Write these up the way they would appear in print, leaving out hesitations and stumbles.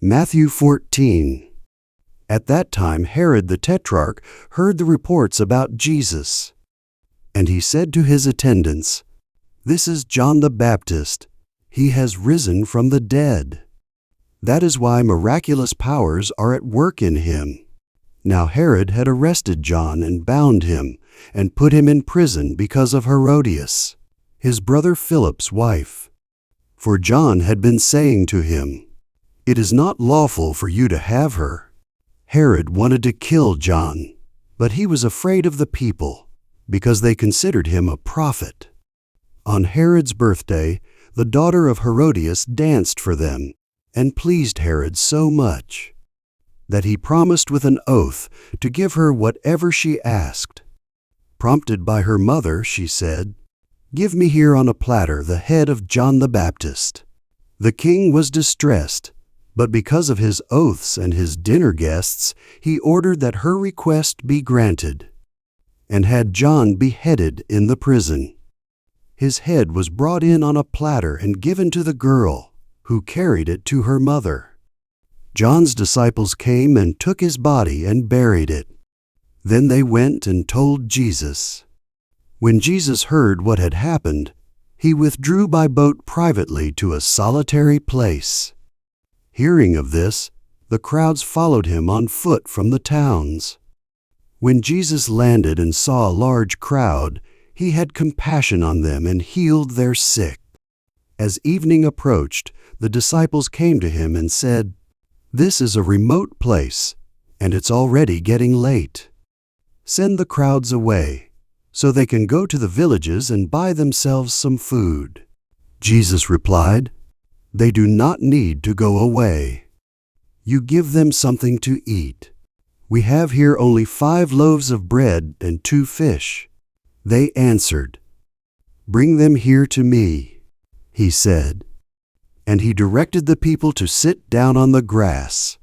Matthew 14. At that time Herod the Tetrarch heard the reports about Jesus. And he said to his attendants, "This is John the Baptist. He has risen from the dead. That is why miraculous powers are at work in him." Now Herod had arrested John and bound him, and put him in prison because of Herodias, his brother Philip's wife. For John had been saying to him, "It is not lawful for you to have her." Herod wanted to kill John, but he was afraid of the people, because they considered him a prophet. On Herod's birthday, the daughter of Herodias danced for them, and pleased Herod so much, that he promised with an oath to give her whatever she asked. Prompted by her mother, she said, "Give me here on a platter the head of John the Baptist." The king was distressed, but because of his oaths and his dinner guests, he ordered that her request be granted, and had John beheaded in the prison. His head was brought in on a platter and given to the girl, who carried it to her mother. John's disciples came and took his body and buried it. Then they went and told Jesus. When Jesus heard what had happened, he withdrew by boat privately to a solitary place. Hearing of this, the crowds followed him on foot from the towns. When Jesus landed and saw a large crowd, he had compassion on them and healed their sick. As evening approached, the disciples came to him and said, "This is a remote place, and it's already getting late. Send the crowds away, so they can go to the villages and buy themselves some food." Jesus replied, "They do not need to go away. You give them something to eat." "We have here only 5 loaves of bread and 2 fish." They answered, "Bring them here to me," he said. And he directed the people to sit down on the grass.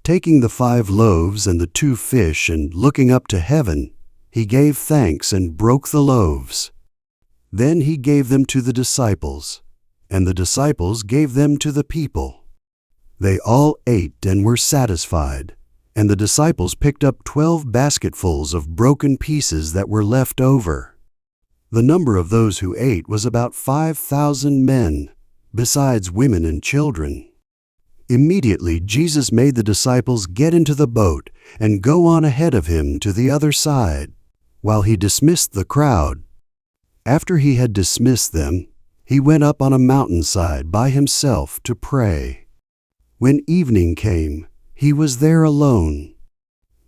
Taking the 5 loaves and the 2 fish and looking up to heaven, he gave thanks and broke the loaves. Then he gave them to the disciples, and the disciples gave them to the people. They all ate and were satisfied, and the disciples picked up 12 basketfuls of broken pieces that were left over. The number of those who ate was about 5,000 men, besides women and children. Immediately Jesus made the disciples get into the boat and go on ahead of him to the other side, while he dismissed the crowd. After he had dismissed them, he went up on a mountainside by himself to pray. When evening came, he was there alone.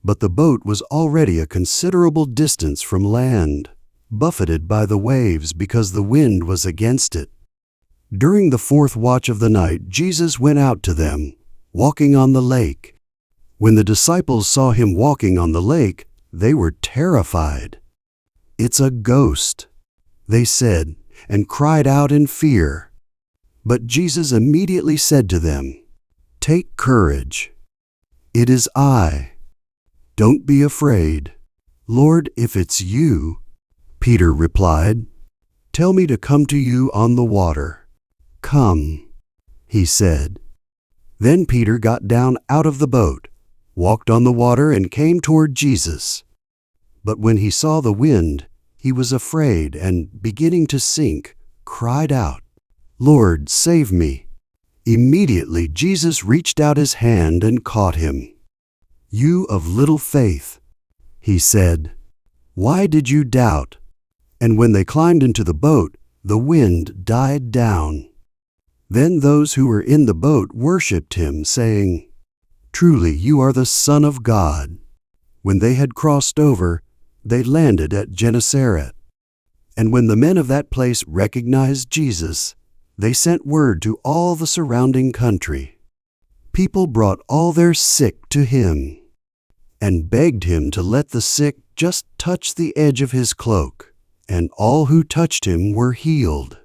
But the boat was already a considerable distance from land, buffeted by the waves because the wind was against it. During the 4th watch of the night, Jesus went out to them, walking on the lake. When the disciples saw him walking on the lake, they were terrified. "It's a ghost," they said, and cried out in fear. But Jesus immediately said to them, "Take courage. It is I. Don't be afraid." "Lord, if it's you," Peter replied, "tell me to come to you on the water." "Come," he said. Then Peter got down out of the boat, walked on the water, and came toward Jesus. But when he saw the wind, he was afraid and, beginning to sink, cried out, "Lord, save me." Immediately Jesus reached out his hand and caught him. "You of little faith," he said, "why did you doubt?" And when they climbed into the boat, the wind died down. Then those who were in the boat worshipped him, saying, "Truly you are the Son of God." When they had crossed over, they landed at Gennesaret. And when the men of that place recognized Jesus, they sent word to all the surrounding country. People brought all their sick to him, and begged him to let the sick just touch the edge of his cloak, and all who touched him were healed.